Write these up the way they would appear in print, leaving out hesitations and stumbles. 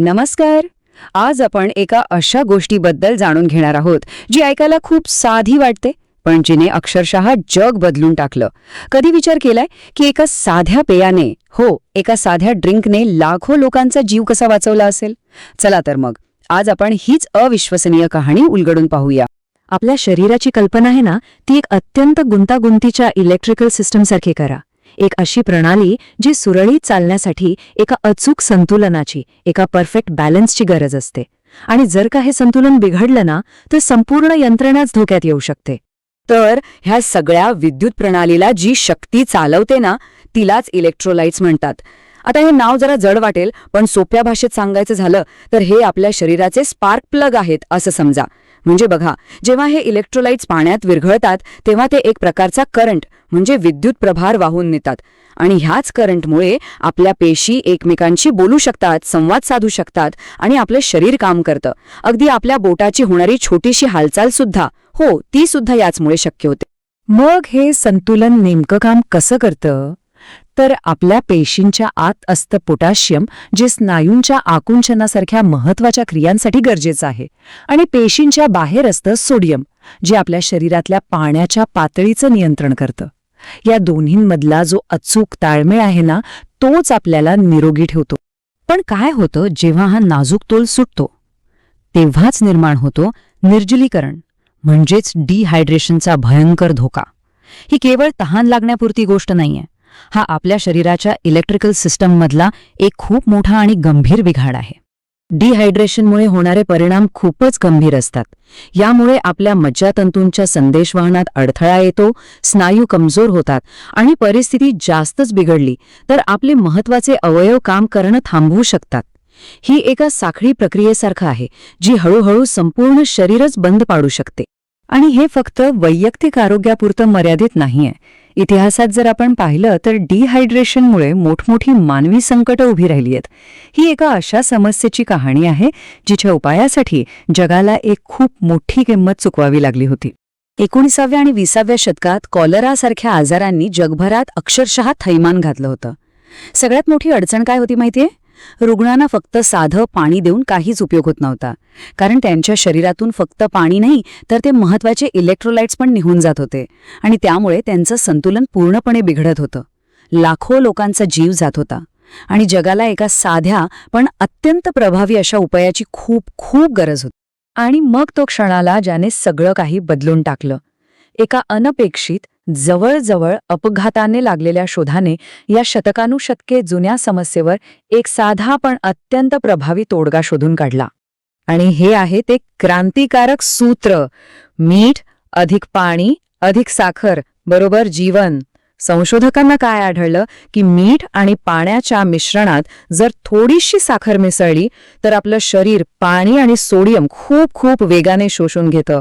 नमस्कार. आज आपण एका अशा गोष्टीबद्दल जाणून घेणार आहोत जी ऐकायला खूप साधी वाटते, पण जिने अक्षरशः जग बदलून टाकलं. कधी विचार केलाय की एका साध्या पेयाने, एका साध्या ड्रिंकने लाखो लोकांचा जीव कसा वाचवला असेल? चला तर मग आज आपण हीच अविश्वसनीय कहाणी उलगडून पाहूया. आपल्या शरीराची कल्पना आहे ना, ती एक अत्यंत गुंतागुंतीच्या इलेक्ट्रिकल सिस्टमसारखी करा. एक अशी प्रणाली जी सुरळीत चालण्यासाठी एका अचूक संतुलनाची, एका परफेक्ट बॅलन्सची गरज असते. आणि जर का हे संतुलन बिघडलं ना, तर संपूर्ण यंत्रणाच धोक्यात येऊ शकते. तर ह्या सगळ्या विद्युत प्रणालीला जी शक्ती चालवते ना, तिलाच इलेक्ट्रोलाइट्स म्हणतात. आता हे नाव जरा जड वाटेल, पण सोप्या भाषेत सांगायचं झालं तर हे आपल्या शरीराचे स्पार्क प्लग आहेत असं समजा. म्हणजे बघा, जेव्हा हे इलेक्ट्रोलाइट्स पाण्यात विरघळतात तेव्हा ते एक प्रकारचा करंट म्हणजे विद्युत प्रभार वाहून नेतात. आणि ह्याच करंटमुळे आपल्या पेशी एकमेकांशी बोलू शकतात, संवाद साधू शकतात आणि आपलं शरीर काम करतं. अगदी आपल्या बोटाची होणारी छोटीशी हालचाल सुद्धा, ती सुद्धा याचमुळे शक्य होते. मग हे संतुलन नेमकं काम कसं करतं? तर आपल्या पेशींच्या आत असतं पोटॅशियम, जे स्नायूंच्या आकुंचनासारख्या महत्वाच्या क्रियांसाठी गरजेचं आहे. आणि पेशींच्या बाहेर असतं सोडियम, जे आपल्या शरीरातल्या पाण्याच्या पातळीचं नियंत्रण करतं. या दोन्हींमधला जो अचूक ताळमेळ आहे ना, तोच आपल्याला निरोगी ठेवतो. पण काय होतं जेव्हा हा नाजूक तोल सुटतो? तेव्हाच निर्माण होतो निर्जलीकरण, म्हणजेच डिहायड्रेशनचा भयंकर धोका. ही केवळ तहान लागण्यापुरती गोष्ट नाहीये. हा आपल्या शरीराच्या इलेक्ट्रिकल सिस्टममधला एक खूप मोठा आणि गंभीर बिघाड आहे. डिहायड्रेशनमुळे होणारे परिणाम खूपच गंभीर असतात. यामुळे आपल्या मज्जातंतूंच्या संदेशवहनात अडथळा येतो, स्नायू कमजोर होतात आणि परिस्थिती जास्तच बिघडली तर आपले महत्वाचे अवयव काम करणं थांबवू शकतात. ही एका साखळी प्रक्रियेसारखं आहे, जी हळूहळू संपूर्ण शरीरच बंद पाडू शकते. आणि हे फक्त वैयक्तिक आरोग्यापुरतं मर्यादित नाहीये. इतिहासात जर आपण पाहिलं तर डिहायड्रेशनमुळे मोठमोठी मानवी संकटं उभी राहिली आहेत. ही एका अशा समस्येची कहाणी आहे जिच्या उपायासाठी जगाला एक खूप मोठी किंमत चुकवावी लागली होती. 19व्या आणि 20व्या शतकात कॉलरासारख्या आजारांनी जगभरात अक्षरशः थैमान घातलं होतं. सगळ्यात मोठी अडचण काय होती माहितीये? रुग्णांना फक्त साधं पाणी देऊन काहीच उपयोग होत नव्हता. कारण त्यांच्या शरीरातून फक्त पाणी नाही तर ते महत्वाचे इलेक्ट्रोलाइट्स पण निघून जात होते आणि त्यामुळे त्यांचं संतुलन पूर्णपणे बिघडत होतं. लाखो लोकांचा जीव जात होता आणि जगाला एका साध्या पण अत्यंत प्रभावी अशा उपायाची खूप खूप गरज होती. आणि मग तो क्षण आला ज्याने सगळं काही बदलून टाकलं. एका अनपेक्षित, जवळजवळ अपघाताने लागलेल्या शोधाने या शतकानुशतके जुन्या समस्येवर एक साधा पण अत्यंत प्रभावी तोडगा शोधून काढला. आणि हे आहे ते क्रांतिकारक सूत्र: मीठ अधिक पाणी अधिक साखर बरोबर जीवन. संशोधकांना काय आढळलं की मीठ आणि पाण्याच्या मिश्रणात जर थोडीशी साखर मिसळली तर आपलं शरीर पाणी आणि सोडियम खूप खूप वेगाने शोषून घेतं.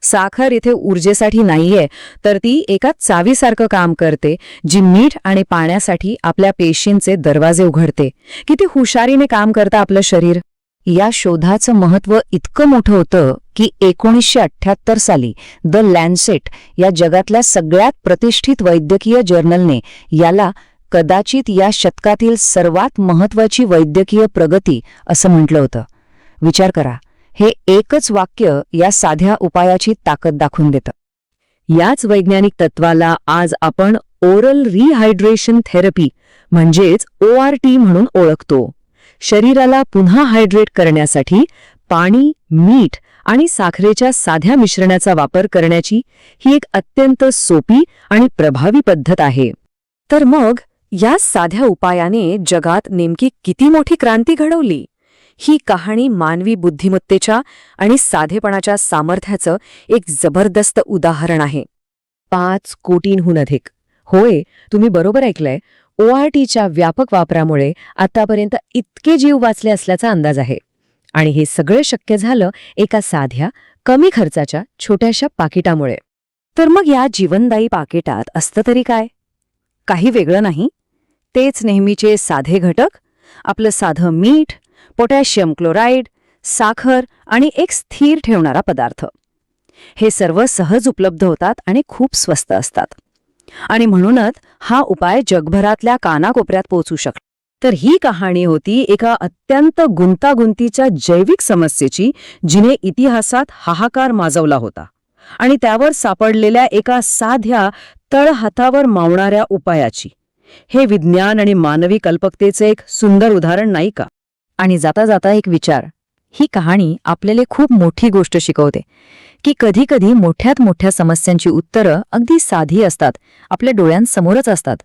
साखर इथे ऊर्जेसाठी नाहीये, तर ती एका चावीसारखं काम करते, जी मीठ आणि पाण्यासाठी आपल्या पेशींचे दरवाजे उघडते. किती हुशारीने काम करतं आपलं शरीर. या शोधाचं महत्त्व इतकं मोठं होतं की 1978 साली द लॅन्सेट या जगातल्या सगळ्यात प्रतिष्ठित वैद्यकीय जर्नलने याला कदाचित या शतकातील सर्वात महत्त्वाची वैद्यकीय प्रगती असं म्हटलं होतं. विचार करा, हे एकच वाक्य या साध्या उपायाची ताकद दाखवून देतं. याच वैज्ञानिक तत्वाला आज आपण ओरल रिहायड्रेशन थेरपी म्हणजेच ORT म्हणून ओळखतो. शरीराला पुन्हा हायड्रेट करण्यासाठी पाणी, मीठ आणि साखरेच्या साध्या मिश्रणाचा वापर करण्याची ही एक अत्यंत सोपी आणि प्रभावी पद्धत आहे. तर मग या साध्या उपायाने जगात नेमकी किती मोठी क्रांती घडवली? ही कहाणी मानवी बुद्धिमत्तेच्या आणि साधेपणाच्या सामर्थ्याचं एक जबरदस्त उदाहरण आहे. 5 कोटींहून अधिक. होय, तुम्ही बरोबर ऐकलंय. ORTच्या व्यापक वापरामुळे आतापर्यंत इतके जीव वाचले असल्याचा अंदाज आहे. आणि हे सगळं शक्य झालं एका साध्या, कमी खर्चाच्या छोट्याशा पाकिटामुळे. तर मग या जीवनदायी पाकिटात असतं तरी काय? काही वेगळं नाही. तेच नेहमीचे साधे घटक, आपलं साधं मीठ, पोटॅशियम क्लोराईड, साखर आणि एक स्थिर ठेवणारा पदार्थ. हे सर्व सहज उपलब्ध होतात आणि खूप स्वस्त असतात. आणि म्हणूनच हा उपाय जगभरातल्या कानाकोपऱ्यात पोहोचू शकतो. तर ही कहाणी होती एका अत्यंत गुंतागुंतीच्या जैविक समस्येची, जिने इतिहासात हाहाकार माजवला होता, आणि त्यावर सापडलेल्या एका साध्या, तळहातावर मावणाऱ्या उपायाची. हे विज्ञान आणि मानवी कल्पकतेचे एक सुंदर उदाहरण नाही का? आणि जाता जाता एक विचार. ही कहाणी आपल्याला खूप मोठी गोष्ट शिकवते की कधी कधी मोठ्यात मोठ्या समस्यांची उत्तरं अगदी साधी असतात, आपल्या डोळ्यांसमोरच असतात.